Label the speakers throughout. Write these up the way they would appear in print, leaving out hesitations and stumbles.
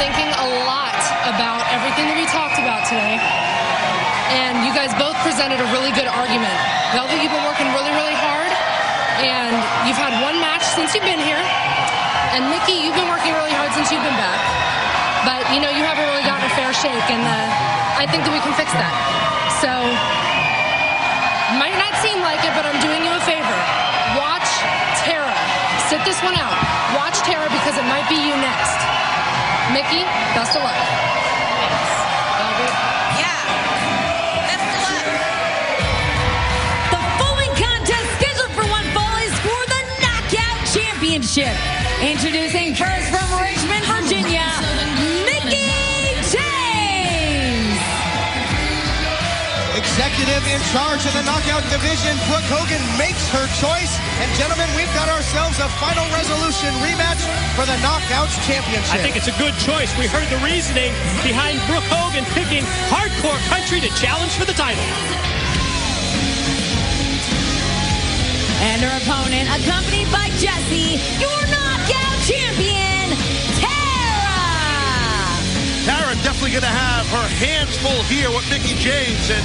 Speaker 1: thinking a lot about everything that we talked about today. And you guys both presented a really good argument. Velvet, you've been working really, really hard. And you've had one match since you've been here. And Mickie, you've been working really hard since you've been back. But, you know, you haven't really gotten a fair shake. And I think that we can fix that. So, might not seem like it, but I'm doing you a favor. Watch Tara. Sit this one out. Watch Tara because it might be you next. Mickie, best of luck. Thanks. Velvet.
Speaker 2: Yeah. Best of luck. The following contest scheduled for one fall is for the Knockout Championship. Introducing first from Richmond, Virginia, Mickie James.
Speaker 3: Executive in charge of the knockout division, Brooke Hogan makes her choice. And gentlemen, we've got ourselves a final resolution rematch for the Knockouts Championship.
Speaker 4: I think it's a good choice. We heard the reasoning behind Brooke Hogan picking Hardcore Country to challenge for the title.
Speaker 2: And her opponent, accompanied by Jessie, your knockout champion, Tara.
Speaker 5: Tara definitely going to have her hands full here with Mickie James, and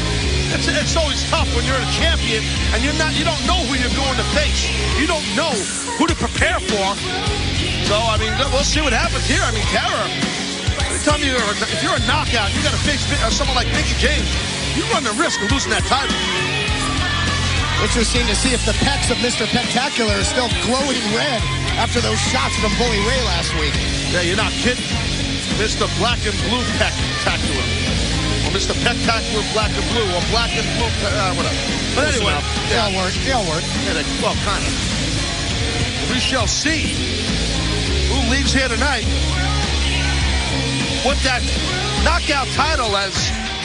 Speaker 5: it's always tough when you're a champion and you don't know who you're going to face. You don't know who to prepare for. So I mean, we'll see what happens here. I mean, Tara, every time if you're a knockout, you got to face someone like Mickie James. You run the risk of losing that title.
Speaker 3: Interesting to see if the pecs of Mr. Pectacular are still glowing red after those shots from Bully Ray last week.
Speaker 5: Yeah, you're not kidding. Mr. Black and Blue Pectacular. Or Mr. Pectacular Black and Blue, or Black and Blue, whatever. But anyway.
Speaker 3: They all work. They all work.
Speaker 5: Yeah, well, kind of. We shall see who leaves here tonight with that knockout title as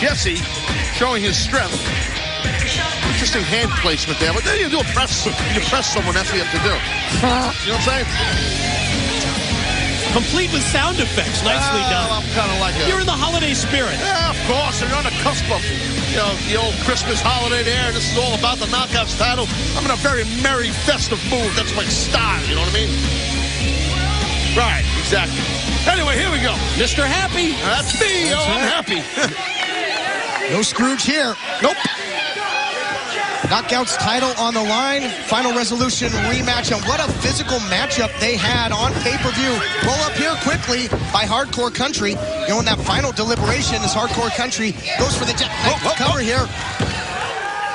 Speaker 5: Jessie showing his strength. Interesting hand placement there, but then you do a press. You press someone, that's what you have to do. You know what I'm saying?
Speaker 4: Complete with sound effects. Nicely done.
Speaker 5: I'm kind of like it.
Speaker 4: You're in the holiday spirit.
Speaker 5: Yeah, of course. And you're on the cusp of, you know, the old Christmas holiday there. And this is all about the Knockouts title. I'm in a very merry, festive mood. That's my style. You know what I mean? Right. Exactly. Anyway, here we go.
Speaker 4: Mr. Happy.
Speaker 5: That's me.
Speaker 3: That's
Speaker 5: I'm
Speaker 3: right.
Speaker 5: happy.
Speaker 3: No Scrooge here.
Speaker 5: Nope.
Speaker 3: Knockouts title on the line. Final resolution rematch. And what a physical matchup they had on pay-per-view. Roll up here quickly by Hardcore Country. You know, in that final deliberation as Hardcore Country goes for the cover here.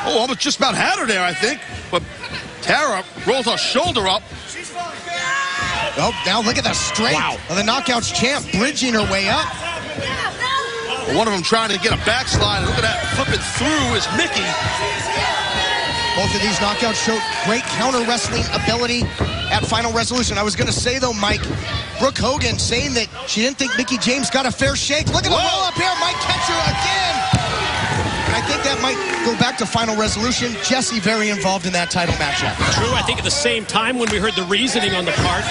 Speaker 5: Oh, almost just about had her there, I think. But Tara rolls her shoulder up.
Speaker 3: Oh, now look at the strength of the Knockouts champ, bridging her way up.
Speaker 5: One of them trying to get a backslide. Look at that, flipping through is Mickie.
Speaker 3: Both of these knockouts showed great counter wrestling ability at Final Resolution. I was going to say, though, Mike, Brooke Hogan saying that she didn't think Mickie James got a fair shake. Look at the roll up here. Might catch her again. And I think that might go back to Final Resolution. Jessie very involved in that title matchup.
Speaker 4: True. I think at the same time when we heard the reasoning on the part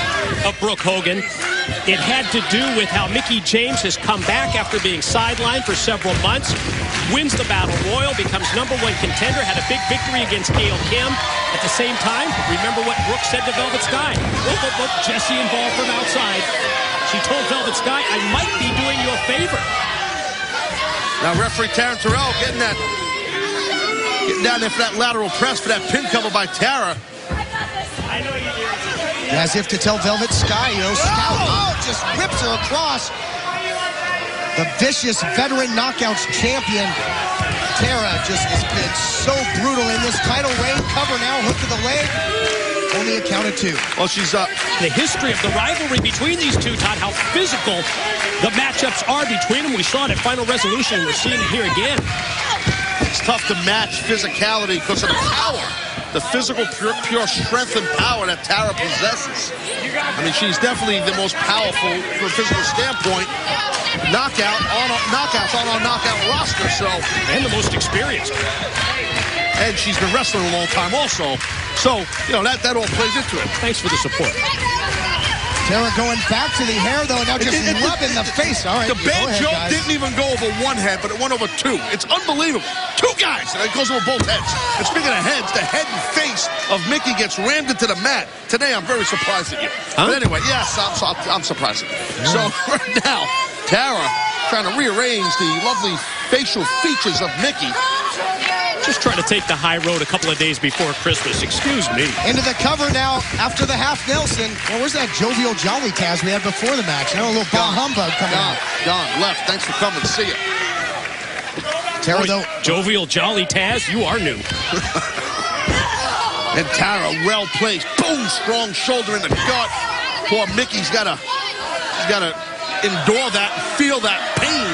Speaker 4: of Brooke Hogan, it had to do with how Mickie James has come back after being sidelined for several months, wins the Battle Royal, becomes #1 contender, had a big victory against Gail Kim. At the same time, remember what Brooke said to Velvet Sky. Look, Jessie involved from outside. She told Velvet Sky, I might be doing you a favor.
Speaker 5: Now referee Taryn Terrell getting down there for that lateral press, for that pin cover by Tara.
Speaker 4: I know you do.
Speaker 3: As if to tell Velvet Sky, you know, Scout, just whips her across. The vicious veteran Knockouts champion, Tara, just has been so brutal in this title reign. Cover now, hook to the leg. Only a count of 2.
Speaker 5: Well, she's up.
Speaker 4: The history of the rivalry between these two, Todd, how physical the matchups are between them. We saw it at Final Resolution. We're seeing it here again.
Speaker 5: It's tough to match physicality because of the power. The physical, pure strength and power that Tara possesses. I mean, she's definitely the most powerful from a physical standpoint. Knockouts on our knockout roster, so.
Speaker 4: And the most experienced.
Speaker 5: And she's been wrestling a long time also. So, you know, that all plays into it.
Speaker 4: Thanks for the support.
Speaker 3: Tara going back to the hair, though, and now just rubbing the face. All right,
Speaker 5: the bad joke didn't even go over one head, but it went over 2. It's unbelievable. 2 guys, and it goes over both heads. And speaking of heads, the head and face of Mickie gets rammed into the mat. Today, I'm very surprised at you. Huh? But anyway, yes, I'm surprised at you. So, right now, Tara trying to rearrange the lovely facial features of Mickie.
Speaker 4: Just trying to take the high road a couple of days before Christmas. Excuse me.
Speaker 3: Into the cover now after the half Nelson. Well, where's that jovial jolly Taz we had before the match? Now a little bah humbug coming out.
Speaker 5: Gone. Left. Thanks for coming. See ya.
Speaker 3: Tara, though.
Speaker 4: Jovial jolly Taz, you are new.
Speaker 5: And Tara, well placed. Boom, strong shoulder in the gut. Poor Mickey's got to endure that, feel that pain.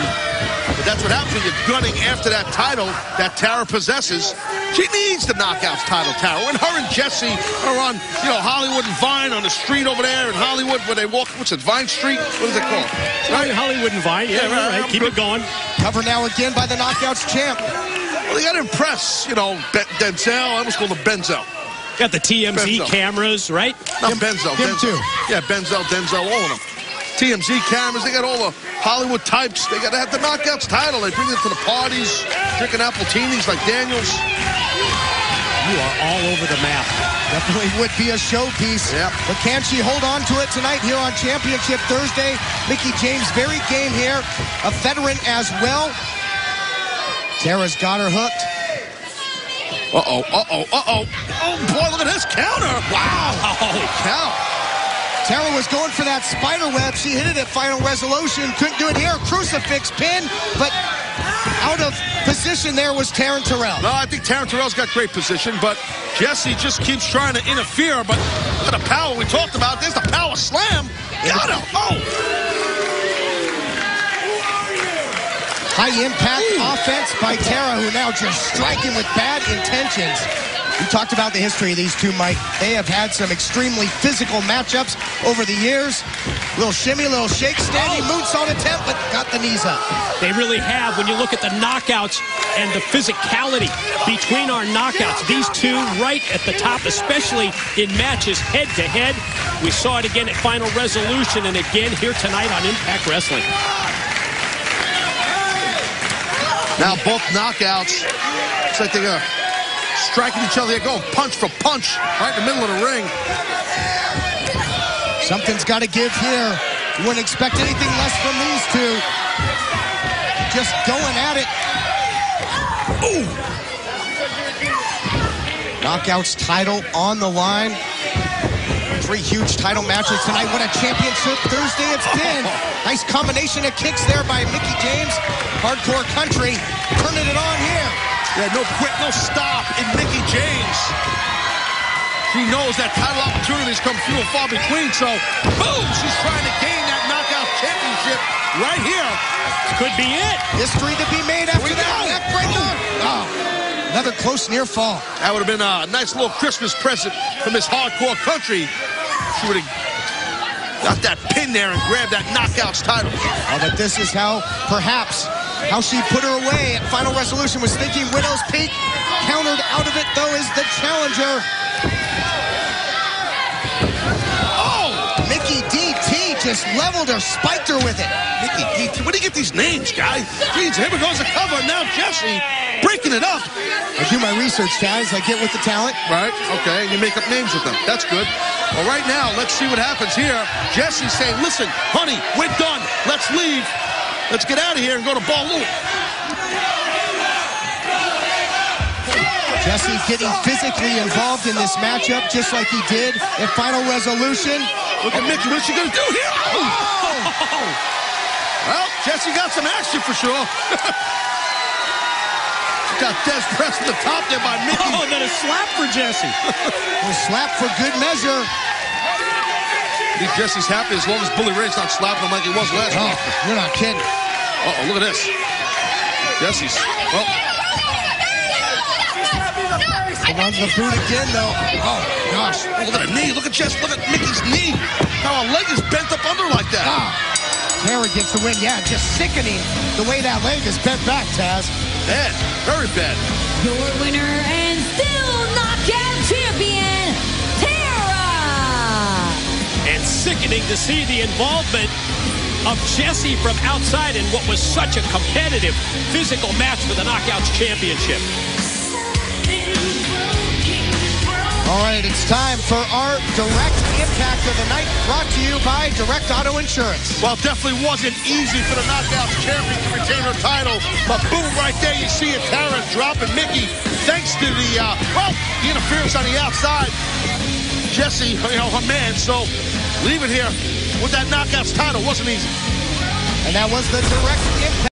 Speaker 5: But that's what happens when you're gunning after that title that Tara possesses. She needs the Knockouts title, Tara. When her and Jesse are on, Hollywood and Vine on the street over there in Hollywood where they walk, what's it, Vine Street? What is it called?
Speaker 4: Right, Hollywood and Vine. Yeah, right. Keep it going.
Speaker 3: Cover now again by the Knockouts champ.
Speaker 5: Well, they got to impress, Denzel. I almost call him Benzel.
Speaker 4: Got the TMZ
Speaker 5: Benzel.
Speaker 4: Cameras, right?
Speaker 5: Not Benzel.
Speaker 3: Him too.
Speaker 5: Yeah, Benzel, Denzel, all of them. TMZ cameras, they got all the Hollywood types. They got to have the Knockouts title. They bring it to the parties, drinking appletinis like Daniels.
Speaker 4: You are all over the map.
Speaker 3: Definitely would be a showpiece.
Speaker 5: Yep.
Speaker 3: But can she hold on to it tonight here on Championship Thursday? Mickie James, very game here. A veteran as well. Tara's got her hooked.
Speaker 5: Uh-oh. Oh, boy, look at this counter. Wow.
Speaker 4: Holy
Speaker 5: cow.
Speaker 3: Tara was going for that spider web. She hit it at final resolution. Couldn't do it here. Crucifix pin, but out of position there was Taryn Terrell.
Speaker 5: No, I think Taryn Terrell's got great position, but Jesse just keeps trying to interfere. But look at the power we talked about. There's the power slam. Got him. Oh.
Speaker 3: High impact offense by Tara, who now just striking with bad intentions. We talked about the history of these two, Mike. They have had some extremely physical matchups over the years. Little shimmy, little shake, standing moonsault attempt, but got the knees up.
Speaker 4: They really have. When you look at the knockouts and the physicality between our knockouts, these two right at the top, especially in matches head-to-head. We saw it again at Final Resolution and again here tonight on Impact Wrestling.
Speaker 5: Now both knockouts, it's like they're striking each other. They're going punch for punch right in the middle of the ring.
Speaker 3: Something's got to give here. You wouldn't expect anything less from these two. Just going at it. Ooh. Knockouts title on the line. 3 huge title matches tonight. What a Championship Thursday it's been. Nice combination of kicks there by Mickie James. Hardcore Country turning it on here.
Speaker 5: Yeah, no quit, no stop in Mickie James. She knows that title opportunities come few and far between, so boom, she's trying to gain that Knockout Championship right here.
Speaker 4: Could be it.
Speaker 3: History to be made after that neckbreaker. Oh, another close near fall.
Speaker 5: That would have been a nice little Christmas present from Miss Hardcore Country. She would have got that pin there and grabbed that Knockouts title.
Speaker 3: Oh, but this is how, perhaps, how she put her away at Final Resolution, was thinking Widow's Peak. Countered out of it, though, is the challenger. Oh! Mickie DT just leveled her, spiked her with it.
Speaker 5: Mickie DT, where do you get these names, guy? Jeez, here goes the cover. Now Jesse breaking it up.
Speaker 3: I do my research, Taz. I get with the talent.
Speaker 5: Right, okay, and you make up names with them. That's good. Well, right now, let's see what happens here. Jesse's saying, listen, honey, we're done. Let's leave. Let's get out of here and go to Ballou.
Speaker 3: Jesse getting physically involved in this matchup, just like he did at Final Resolution.
Speaker 5: Look at Mickie. What's she going to do here? Oh! Well, Jesse got some action for sure. Got Des pressed to the top there by Mickie.
Speaker 4: Oh, then a slap for Jesse.
Speaker 3: A slap for good measure.
Speaker 5: I think Jesse's happy as long as Bully Ray's not slapping him like he was last week.
Speaker 3: Oh, you're not kidding.
Speaker 5: Uh-oh, look at this. Jesse's, well.
Speaker 3: Runs the boot again, though. Oh, gosh.
Speaker 5: Oh, look at the knee. Look at Jesse. Look at Mickey's knee. How her leg is bent up under like that.
Speaker 3: Ah. Tara gets the win. Yeah, just sickening the way that leg is bent back, Taz.
Speaker 5: Bad. Very bad.
Speaker 2: Your winner and still knockout champion, Tara!
Speaker 4: And sickening to see the involvement of Jesse from outside in what was such a competitive physical match for the Knockouts Championship.
Speaker 3: All right, it's time for our direct impact of the night, brought to you by Direct Auto Insurance.
Speaker 5: Well, definitely wasn't easy for the Knockouts champion to retain her title, but boom, right there you see it, Tara dropping Mickie, thanks to the interference on the outside. Jesse, her man, so leave it here with that Knockouts title wasn't easy.
Speaker 3: And that was the direct impact.